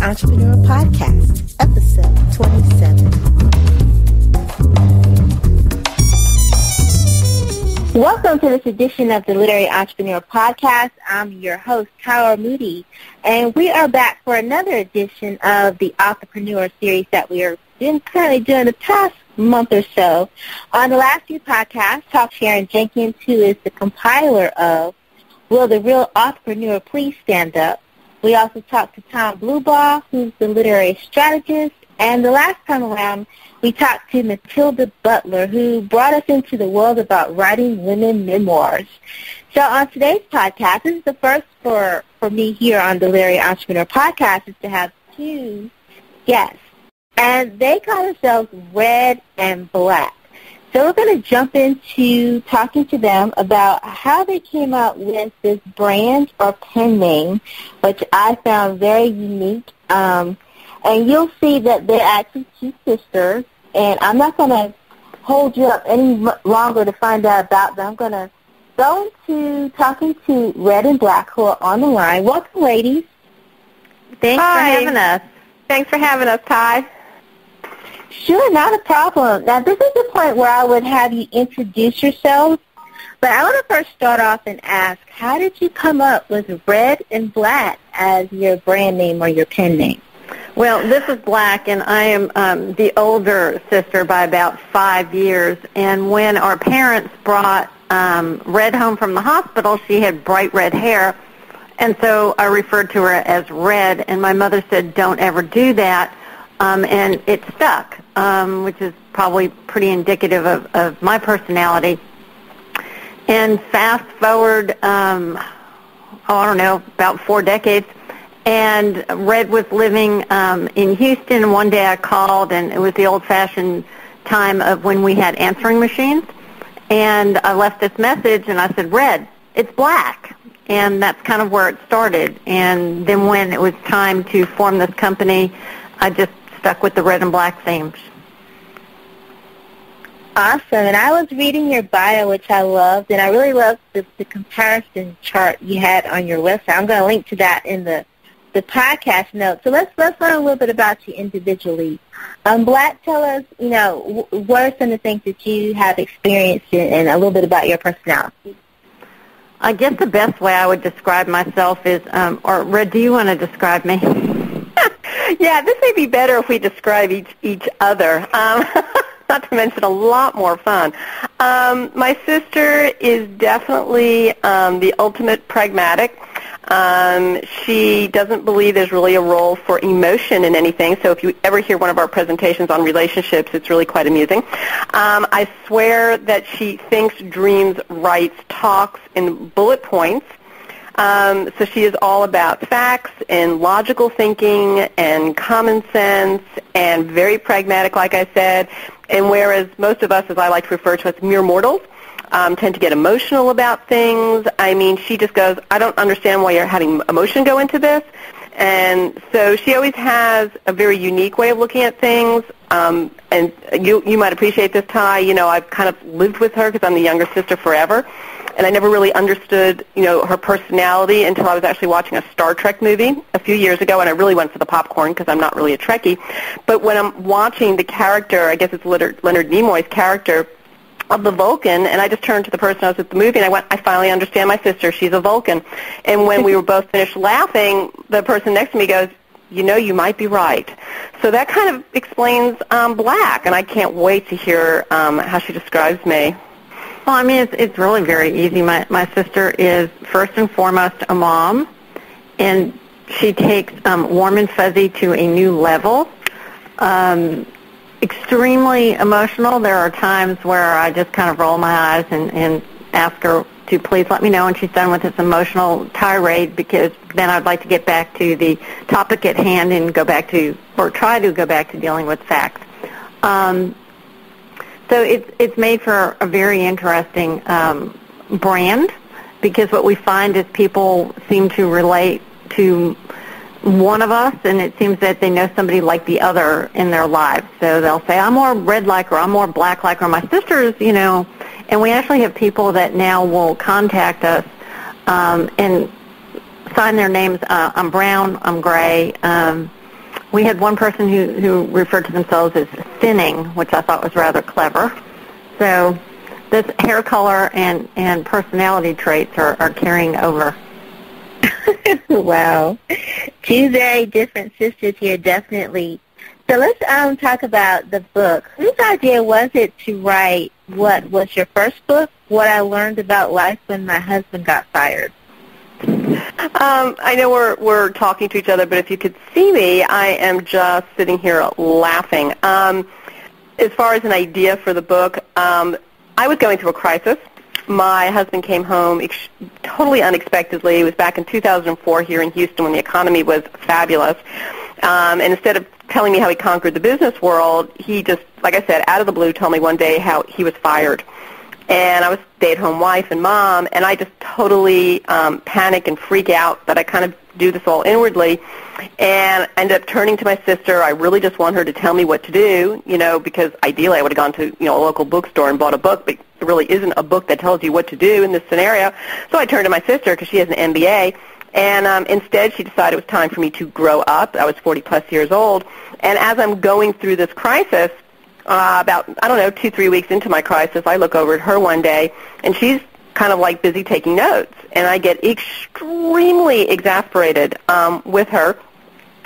Entrepreneur Podcast, episode 27. Welcome to this edition of the Literary Entrepreneur Podcast. I'm your host, Tyler Moody, and we are back for another edition of the Entrepreneur series that we are currently doing the past month or so. On the last few podcasts, talked to Sharon Jenkins, who is the compiler of Will the Real Entrepreneur Please Stand Up? We also talked to Tom Bluebaugh, who's the literary strategist. And the last time around, we talked to Matilda Butler, who brought us into the world about writing women memoirs. So on today's podcast, this is the first for me here on the Literary Entrepreneur Podcast, is to have two guests. And they call themselves Red and Black. So we're going to jump into talking to them about how they came up with this brand or pen name, which I found very unique. And you'll see that they're actually two sisters. And I'm not going to hold you up any longer to find out about them. I'm going to go into talking to Red and Black, who are on the line. Welcome, ladies. Thanks for having us. Thanks for having us, Ty. Sure, not a problem. Now, this is the point where I would have you introduce yourselves, but I want to first start off and ask, how did you come up with Red and Black as your brand name or your pen name? Well, this is Black, and I am the older sister by about 5 years, and when our parents brought Red home from the hospital, she had bright red hair, and so I referred to her as Red, and my mother said, don't ever do that, and it stuck, which is probably pretty indicative of my personality. And fast forward, I don't know, about 4 decades, and Red was living in Houston. One day I called, and it was the old-fashioned time of when we had answering machines. And I left this message, and I said, Red, it's Black. And that's kind of where it started. And then when it was time to form this company, I just stuck with the Red and Black themes. Awesome. And I was reading your bio, which I loved, and I really loved the comparison chart you had on your website. I'm going to link to that in the podcast notes. So let's learn a little bit about you individually. Black, tell us, what are some of the things that you have experienced and a little bit about your personality. I guess the best way I would describe myself is, or Red, do you want to describe me? Yeah, this may be better if we describe each other. Not to mention a lot more fun. My sister is definitely the ultimate pragmatic. She doesn't believe there's really a role for emotion in anything, so if you ever hear one of our presentations on relationships, it's really quite amusing. I swear that she thinks, dreams, writes, talks in bullet points. So she is all about facts and logical thinking and common sense and very pragmatic, like I said. And whereas most of us, as I like to refer to as mere mortals, tend to get emotional about things, I mean, she just goes, I don't understand why you're having emotion go into this. And so she always has a very unique way of looking at things. And you might appreciate this, Ty. I've kind of lived with her because I'm the younger sister forever. And I never really understood, her personality until I was actually watching a Star Trek movie a few years ago, and I really went for the popcorn because I'm not really a Trekkie. But when I'm watching the character, I guess it's Leonard Nimoy's character of the Vulcan, and I just turned to the person I was at the movie, and I went, I finally understand my sister. She's a Vulcan. And when we were both finished laughing, the person next to me goes, you might be right. So that kind of explains Black, and I can't wait to hear how she describes me. Well, I mean, it's really very easy. My sister is first and foremost a mom, and she takes warm and fuzzy to a new level. Extremely emotional. There are times where I just kind of roll my eyes and ask her to please let me know when she's done with this emotional tirade, because then I'd like to get back to the topic at hand and try to go back to dealing with facts. So it's made for a very interesting brand, because what we find is people seem to relate to one of us, and it seems that they know somebody like the other in their lives. So they'll say, I'm more Red like, or I'm more Black like, or my sister's, and we actually have people that now will contact us and sign their names. I'm brown, I'm gray, we had one person who referred to themselves as thinning, which I thought was rather clever. So this hair color and personality traits are carrying over. Wow. Two very different sisters here, definitely. So let's talk about the book. Whose idea was it to write what was your first book, What I Learned About Life When My Husband Got Fired? I know we're talking to each other, but if you could see me, I am just sitting here laughing. As far as an idea for the book, I was going through a crisis. My husband came home totally unexpectedly. It was back in 2004 here in Houston when the economy was fabulous. And instead of telling me how he conquered the business world, he just, like I said, out of the blue told me one day how he was fired. And I was a stay-at-home wife and mom, and I just totally panic and freak out, but I kind of do this all inwardly. And I ended up turning to my sister. I really just want her to tell me what to do, because ideally I would have gone to, a local bookstore and bought a book, but there really isn't a book that tells you what to do in this scenario. So I turned to my sister because she has an MBA, and instead she decided it was time for me to grow up. I was 40-plus years old, and as I'm going through this crisis, about, 2-3 weeks into my crisis, I look over at her one day, and she's kind of like busy taking notes, and I get extremely exasperated with her.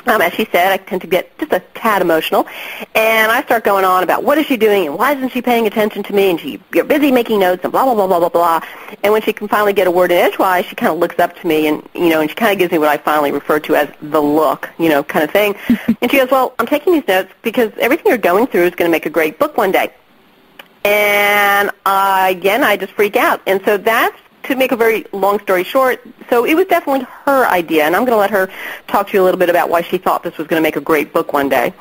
As she said, I tend to get just a tad emotional, and I start going on about what is she doing and why isn't she paying attention to me, and you're busy making notes and blah, blah, blah, blah, blah, blah. And when she can finally get a word in edgewise, she kind of looks up to me and, and she kind of gives me what I finally refer to as the look, kind of thing. And she goes, well, I'm taking these notes because everything you're going through is going to make a great book one day. And again, I just freak out. And so that's, to make a very long story short, so it was definitely her idea, and I'm going to let her talk to you a little bit about why she thought this was going to make a great book one day.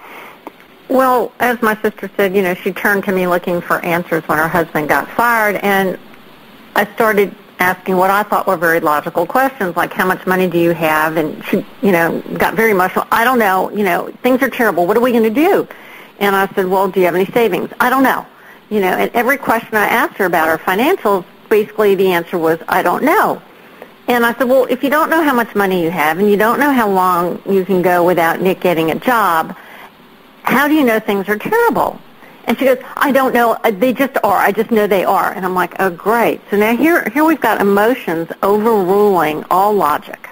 Well, as my sister said, she turned to me looking for answers when her husband got fired, and I started asking what I thought were very logical questions, like how much money do you have? And she, got very emotional. I don't know. Things are terrible. What are we going to do? And I said, well, do you have any savings? I don't know. And every question I asked her about her financials, basically the answer was, I don't know. And I said, well, if you don't know how much money you have and you don't know how long you can go without Nick getting a job, how do you know things are terrible? And she goes, I don't know. They just are. I just know they are. And I'm like, oh, great. So now here we've got emotions overruling all logic.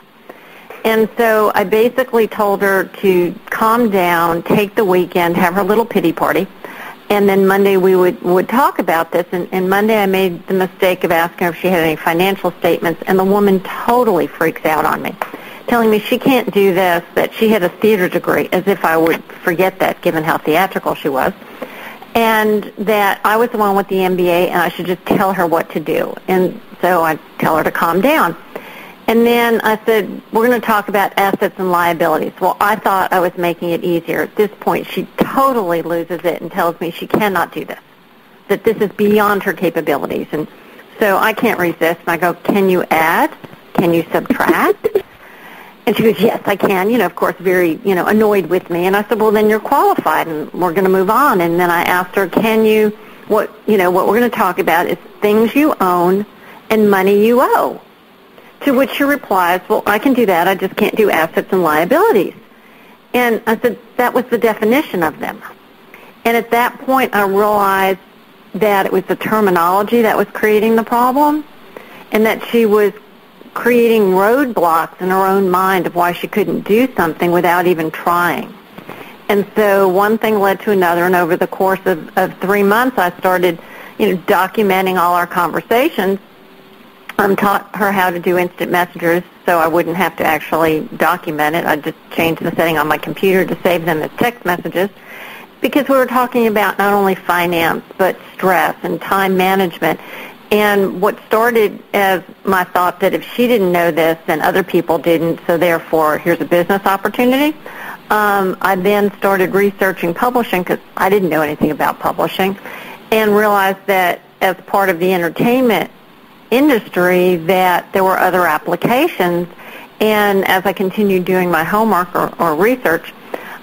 And so I basically told her to calm down, take the weekend, have her little pity party. And then Monday we would talk about this, and Monday I made the mistake of asking her if she had any financial statements, and the woman totally freaks out on me, telling me she can't do this, that she had a theater degree, as if I would forget that given how theatrical she was, and that I was the one with the MBA and I should just tell her what to do. And so I tell her to calm down. And then I said, we're going to talk about assets and liabilities. Well, I thought I was making it easier. At this point, she totally loses it and tells me she cannot do this, that this is beyond her capabilities. And so I can't resist. And I go, can you add? Can you subtract? And she goes, yes, I can, of course, very, annoyed with me. And I said, well, then you're qualified, and we're going to move on. And then I asked her, what we're going to talk about is things you own and money you owe. To which she replies, well, I can do that. I just can't do assets and liabilities. And I said, that was the definition of them. And at that point, I realized that it was the terminology that was creating the problem, and that she was creating roadblocks in her own mind of why she couldn't do something without even trying. And so one thing led to another, and over the course of 3 months, I started, documenting all our conversations. Taught her how to do instant messengers so I wouldn't have to actually document it. I just changed the setting on my computer to save them as text messages, because we were talking about not only finance but stress and time management. And what started as my thought that if she didn't know this, then other people didn't, so therefore here's a business opportunity. I then started researching publishing because I didn't know anything about publishing, and realized that as part of the entertainment industry that there were other applications. And as I continued doing my homework or research,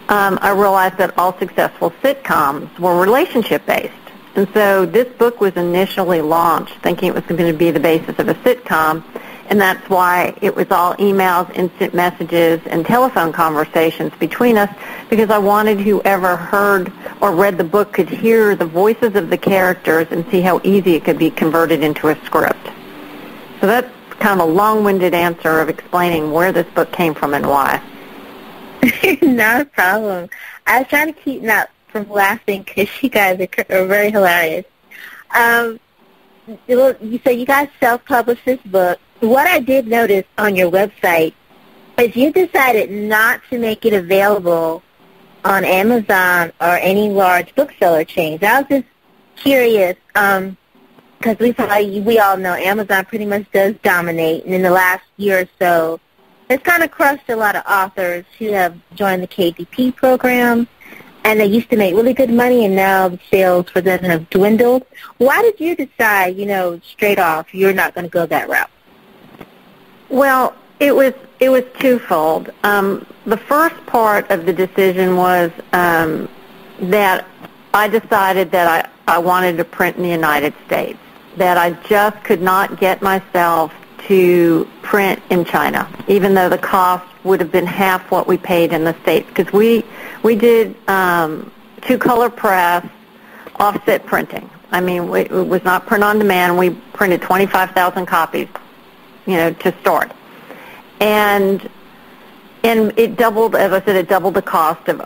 I realized that all successful sitcoms were relationship-based. And so this book was initially launched thinking it was going to be the basis of a sitcom, And that's why it was all emails, instant messages, and telephone conversations between us, because I wanted whoever heard or read the book could hear the voices of the characters and see how easy it could be converted into a script. So that's kind of a long-winded answer of explaining where this book came from and why. Not a problem. I was trying to keep not from laughing because you guys are very hilarious. So you guys self-published this book. What I did notice on your website is you decided not to make it available on Amazon or any large bookseller chains. I was just curious because we all know Amazon pretty much does dominate, and in the last year or so, it's kind of crushed a lot of authors who have joined the KDP program, and they used to make really good money, and now the sales for them have dwindled. Why did you decide, straight off, you're not going to go that route? Well, it was twofold. The first part of the decision was that I decided that I wanted to print in the United States, that I just could not get myself to print in China, even though the cost would have been half what we paid in the States, because we did two-color press, offset printing. I mean, it was not print on demand. We printed 25,000 copies, to start. And it doubled, as I said, it doubled the cost of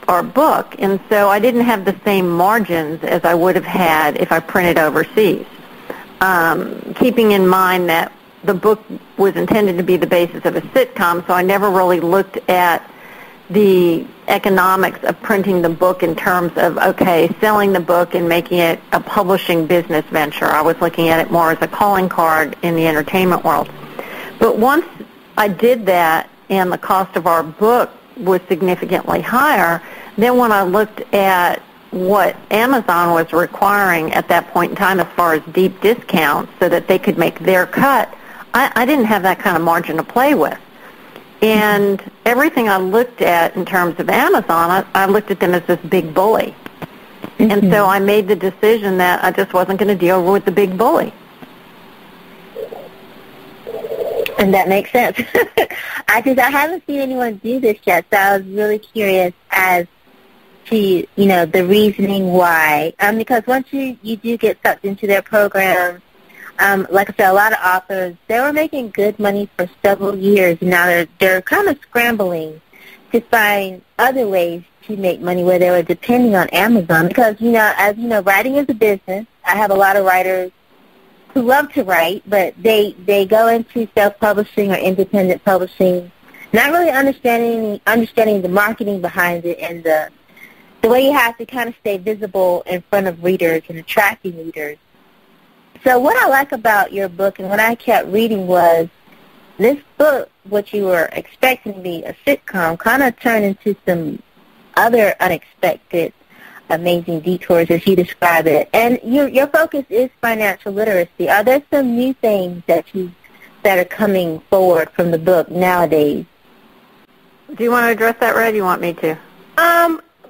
our book. And so I didn't have the same margins as I would have had if I printed overseas. Keeping in mind that the book was intended to be the basis of a sitcom, so I never really looked at the economics of printing the book in terms of, selling the book and making it a publishing business venture. I was looking at it more as a calling card in the entertainment world. But once I did that and the cost of our book was significantly higher, then when I looked at what Amazon was requiring at that point in time as far as deep discounts so that they could make their cut, I didn't have that kind of margin to play with. And everything I looked at in terms of Amazon, I looked at them as this big bully. Mm-hmm. And so I made the decision that I just wasn't going to deal with the big bully. And that makes sense. I haven't seen anyone do this yet, so I was really curious as to, the reasoning why. Because once you do get sucked into their program, like I said, a lot of authors, they were making good money for several years, and now they're kind of scrambling to find other ways to make money where they were depending on Amazon. Because, as you know, writing is a business. I have a lot of writers who love to write, but they go into self-publishing or independent publishing, not really understanding the marketing behind it and the way you have to kind of stay visible in front of readers and attracting readers. So what I like about your book and what I kept reading was this book, what you were expecting to be a sitcom, kind of turned into some other unexpected, amazing detours, as you describe it. And your focus is financial literacy. Are there some new things that are coming forward from the book nowadays? Do you want to address that, Red? Do you want me to?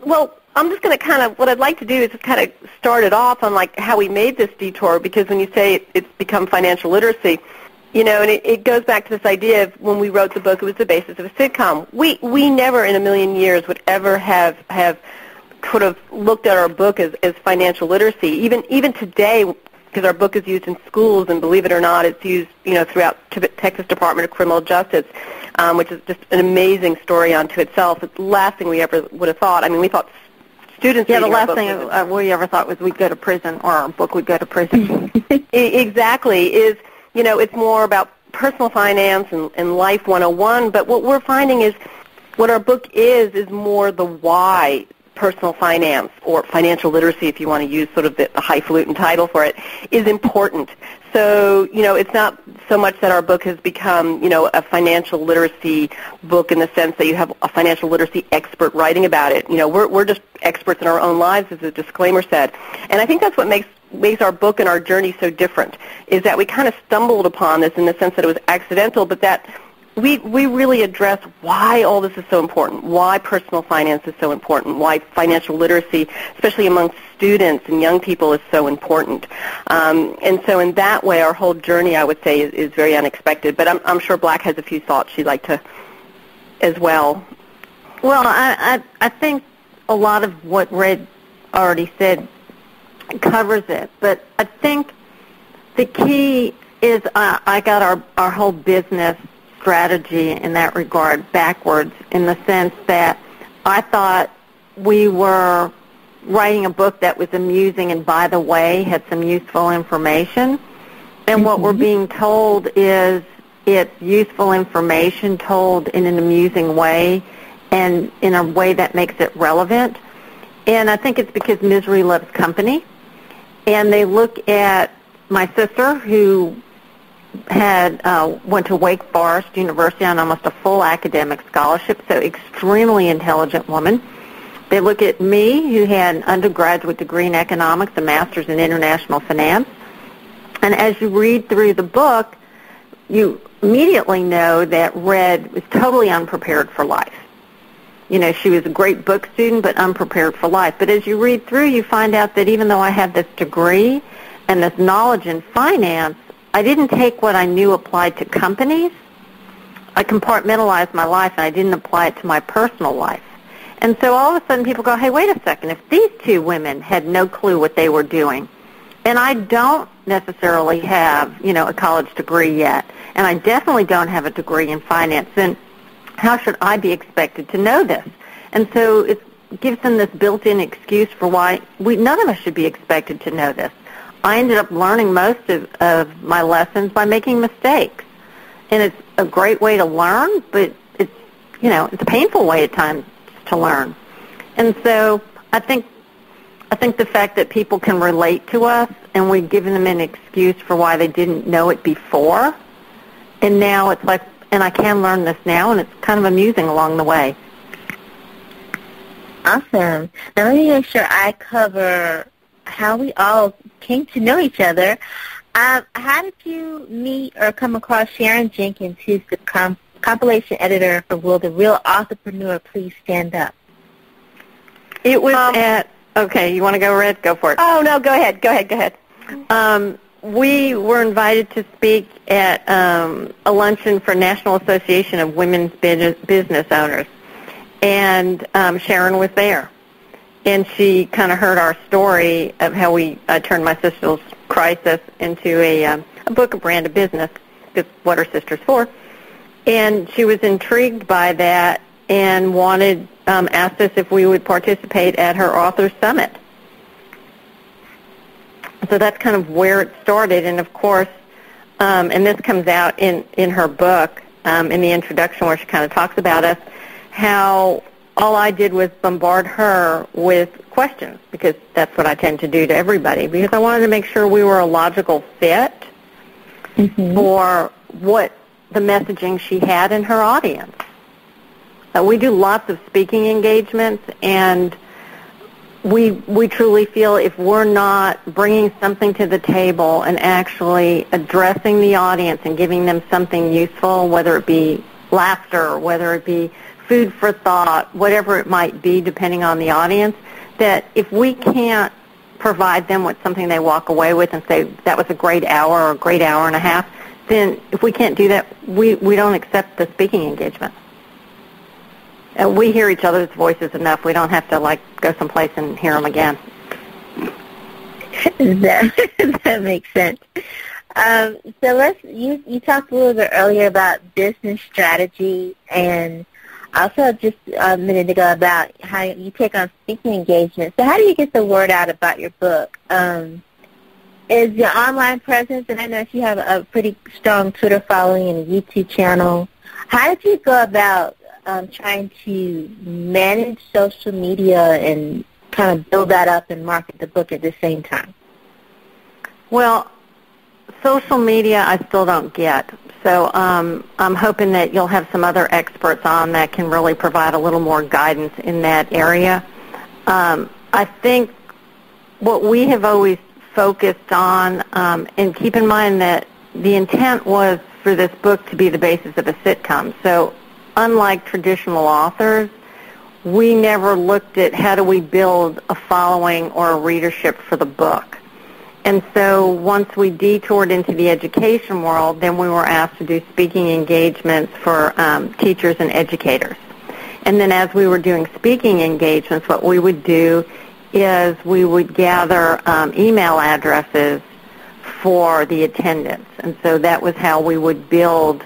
Well, I'm just going to what I'd like to do is just kind of start it off on how we made this detour, because when you say it's become financial literacy, and it goes back to this idea of when we wrote the book, it was the basis of a sitcom. We never in a million years would ever have sort of looked at our book as financial literacy. Even today, because our book is used in schools, and believe it or not, it's used throughout Texas Department of Criminal Justice, which is just an amazing story unto itself. It's the last thing we ever would have thought. I mean, we thought students. Yeah, the last thing we ever thought was we'd go to prison, or our book would go to prison. Exactly. It's more about personal finance and life 101. But what we're finding is what our book is more the why personal finance, or financial literacy, if you want to use sort of the highfalutin title for it, is important. So, it's not so much that our book has become, a financial literacy book in the sense that you have a financial literacy expert writing about it. We're just experts in our own lives, as the disclaimer said. And I think that's what makes our book and our journey so different, is that we kind of stumbled upon this in the sense that it was accidental, but that we really address why all this is so important, why personal finance is so important, why financial literacy, especially among students and young people, is so important. And so in that way, our whole journey, I would say, is very unexpected. But I'm sure Black has a few thoughts she'd like to as well. Well, I think a lot of what Red already said covers it. But I think the key is I got our whole business strategy in that regard backwards, in the sense that I thought we were writing a book that was amusing and, by the way, had some useful information. And what we're being told is it's useful information told in an amusing way and in a way that makes it relevant. And I think it's because misery loves company. And they look at my sister, who had went to Wake Forest University on almost a full academic scholarship, so extremely intelligent woman. They look at me, who had an undergraduate degree in economics, a master's in international finance. And as you read through the book, you immediately know that Red was totally unprepared for life. You know, she was a great book student, but unprepared for life. But as you read through, you find out that even though I had this degree and this knowledge in finance, I didn't take what I knew applied to companies. I compartmentalized my life, and I didn't apply it to my personal life. And so all of a sudden people go, hey, wait a second, if these two women had no clue what they were doing, and I don't necessarily have, you know, a college degree yet, and I definitely don't have a degree in finance, then how should I be expected to know this? And so it gives them this built-in excuse for why none of us should be expected to know this. I ended up learning most of my lessons by making mistakes. And it's a great way to learn, but it's, you know, it's a painful way at times to learn. And so I think the fact that people can relate to us, and we've given them an excuse for why they didn't know it before, and now it's like, and I can learn this now, and it's kind of amusing along the way. Awesome. Now let me make sure I cover how we all came to know each other. How did you meet or come across Sharon Jenkins, who's the compilation editor for Will the Real Entrepreneur Please Stand Up? It was okay, you want to go, Red? Go for it. Oh, no, go ahead. We were invited to speak at a luncheon for National Association of Women's Business Owners, and Sharon was there. And she kind of heard our story of how we turned My Sister's Crisis into a book, a brand of business, is what her sister's for. And she was intrigued by that and asked us if we would participate at her Authors Summit. So that's kind of where it started. And, of course, and this comes out in her book, in the introduction, where she kind of talks about us, how all I did was bombard her with questions, because that's what I tend to do to everybody, because I wanted to make sure we were a logical fit for what the messaging she had in her audience. We do lots of speaking engagements, and we truly feel if we're not bringing something to the table and actually addressing the audience and giving them something useful, whether it be laughter, whether it be food for thought, whatever it might be, depending on the audience, that if we can't provide them with something they walk away with and say, that was a great hour or a great hour and a half, then if we can't do that, we don't accept the speaking engagement. We hear each other's voices enough. We don't have to, like, go someplace and hear them again. That makes sense. So you talked a little bit earlier about business strategy, and also just a minute ago about how you take on speaking engagements. So how do you get the word out about your book? Is your online presence, and I know you have a pretty strong Twitter following and a YouTube channel, how did you go about trying to manage social media and kind of build that up and market the book at the same time? Well, social media I still don't get. So I'm hoping that you'll have some other experts on that can really provide a little more guidance in that area. I think what we have always focused on, and keep in mind that the intent was for this book to be the basis of a sitcom. So unlike traditional authors, we never looked at how do we build a following or a readership for the book. And so once we detoured into the education world, then we were asked to do speaking engagements for teachers and educators. And then as we were doing speaking engagements, what we would do is we would gather email addresses for the attendants. And so that was how we would build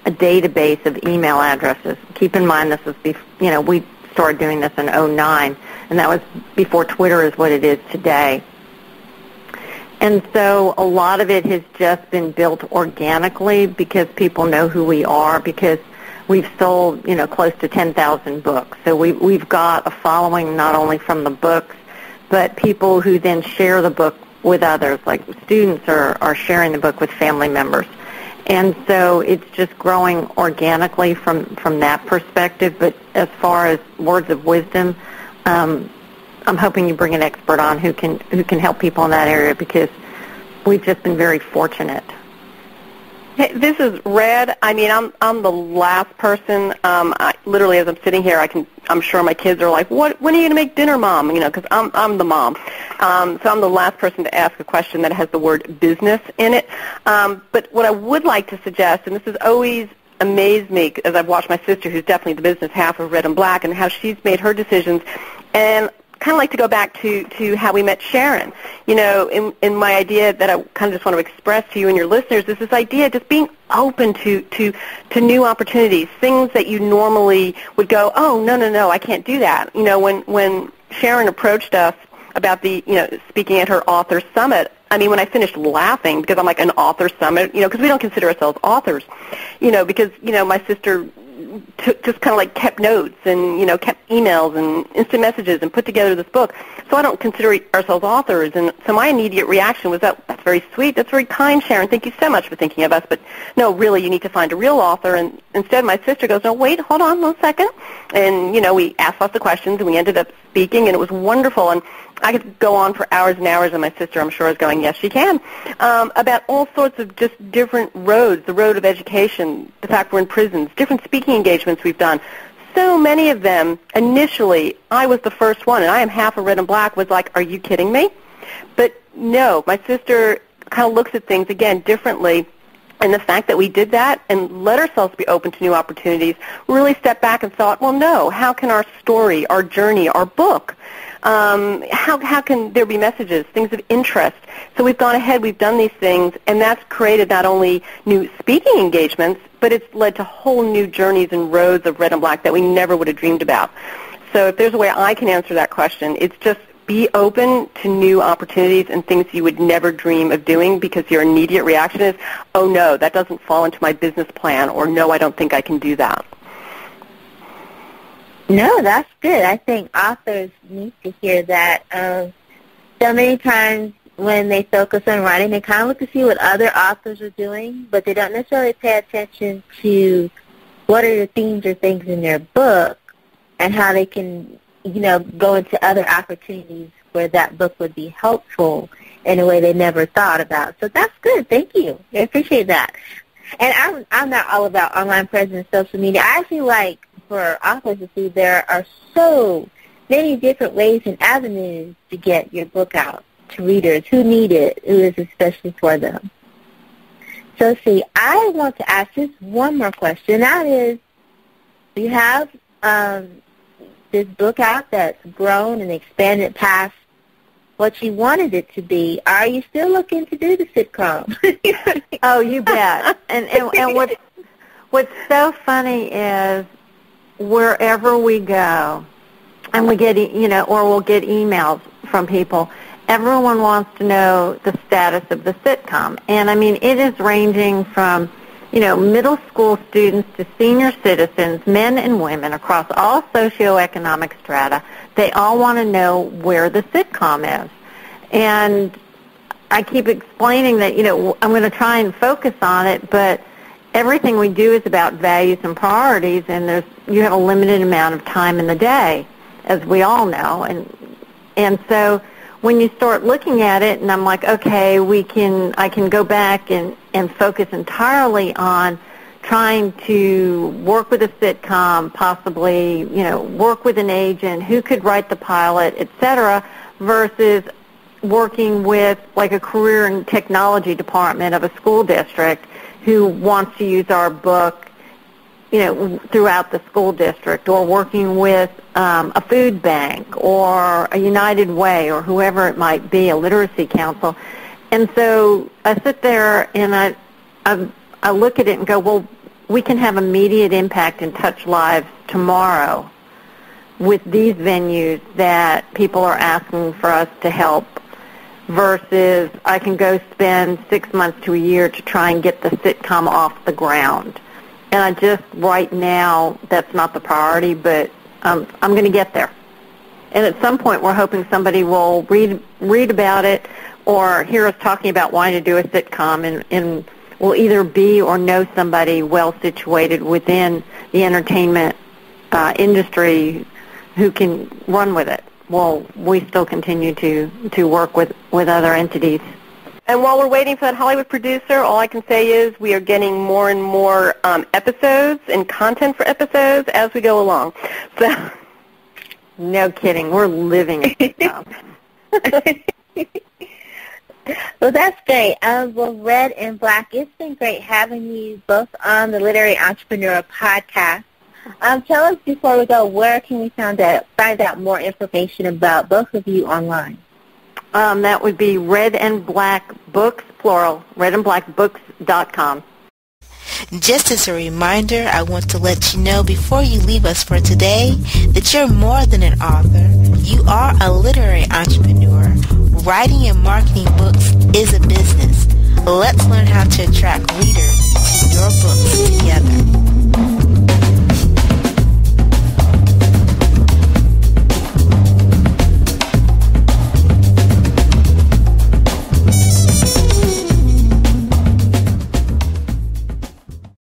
a database of email addresses. Keep in mind this was we started doing this in 2009, and that was before Twitter is what it is today. And so a lot of it has just been built organically because people know who we are, because we've sold, close to 10,000 books. So we've got a following not only from the books, but people who then share the book with others, like students are sharing the book with family members. And so it's just growing organically from that perspective. But as far as words of wisdom, I'm hoping you bring an expert on who can help people in that area, because we've just been very fortunate. Hey, this is Red. I mean, I'm the last person. Literally, as I'm sitting here, I'm sure my kids are like, when are you going to make dinner, Mom? Because I'm the mom. So I'm the last person to ask a question that has the word business in it. But what I would like to suggest, and this has always amazed me as I've watched my sister, who's definitely the business half of Red and Black, and how she's made her decisions, and kind of like to go back to how we met Sharon. In my idea that I kind of just want to express to you and your listeners is this idea of just being open to new opportunities, things that you normally would go, oh, no, I can't do that. When Sharon approached us about speaking at her author summit, I mean, when I finished laughing, because I'm like, an author summit, because we don't consider ourselves authors, because, my sister just kind of like kept notes and, kept emails and instant messages and put together this book. So I don't consider ourselves authors. And so my immediate reaction was that's very sweet. That's very kind, Sharon. Thank you so much for thinking of us. But no, really, you need to find a real author. And instead my sister goes, no, wait, hold on 1 second. And, we asked lots of questions and we ended up speaking, and it was wonderful. And I could go on for hours and hours, and my sister, I'm sure, is going, yes, she can, about all sorts of just different roads, the road of education, the fact we're in prisons, different speaking engagements we've done. So many of them, initially, I was the first one, and I am half of Red and Black, was like, are you kidding me? But no, my sister kind of looks at things, again, differently. And the fact that we did that and let ourselves be open to new opportunities, really stepped back and thought, well, no, how can our story, our journey, our book, how can there be messages, things of interest? So we've gone ahead, we've done these things, and that's created not only new speaking engagements, but it's led to whole new journeys and roads of Red and Black that we never would have dreamed about. So if there's a way I can answer that question, it's just be open to new opportunities and things you would never dream of doing, because your immediate reaction is, oh, no, that doesn't fall into my business plan, or no, I don't think I can do that. No, that's good. I think authors need to hear that. So many times when they focus on writing, they kind of look to see what other authors are doing, but they don't necessarily pay attention to what are the themes or things in their book and how they can go into other opportunities where that book would be helpful in a way they never thought about. So that's good. Thank you. I appreciate that. And I'm not all about online presence and social media. I actually like for authors to see there are so many different ways and avenues to get your book out to readers who need it, who is especially for them. So see, I want to ask just one more question. That is, you have this book out that's grown and expanded past what you wanted it to be. Are you still looking to do the sitcom? Oh, you bet. And what's so funny is wherever we go, and we get or we'll get emails from people, everyone wants to know the status of the sitcom. And I mean, it is ranging from middle school students to senior citizens, men and women across all socioeconomic strata. They all want to know where the sitcom is. And I keep explaining that, I'm going to try and focus on it, but everything we do is about values and priorities, and you have a limited amount of time in the day, as we all know. And so when you start looking at it, and I'm like, okay, I can go back and and focus entirely on trying to work with a sitcom, possibly, work with an agent, who could write the pilot, etc., versus working with like a career and technology department of a school district who wants to use our book, throughout the school district, or working with a food bank or a United Way or whoever it might be, a literacy council. And so I sit there and I look at it and go, well, we can have immediate impact and touch lives tomorrow with these venues that people are asking for us to help, versus I can go spend 6 months to a year to try and get the sitcom off the ground. And I just, right now, that's not the priority, but I'm going to get there. And at some point, we're hoping somebody will read about it or hear us talking about wanting to do a sitcom, and will either be or know somebody well situated within the entertainment industry who can run with it. Well, we still continue to work with other entities. And while we're waiting for that Hollywood producer, all I can say is we are getting more and more episodes and content for episodes as we go along. So, no kidding, we're living it now. Well, that's great. Well, Red and Black, it's been great having you both on the Literary Entrepreneur podcast. Tell us before we go, where can we find out more information about both of you online? That would be Red and Black Books, plural, redandblackbooks.com. Just as a reminder, I want to let you know before you leave us for today that you're more than an author. You are a literary entrepreneur. Writing and marketing books is a business. Let's learn how to attract readers to your books together.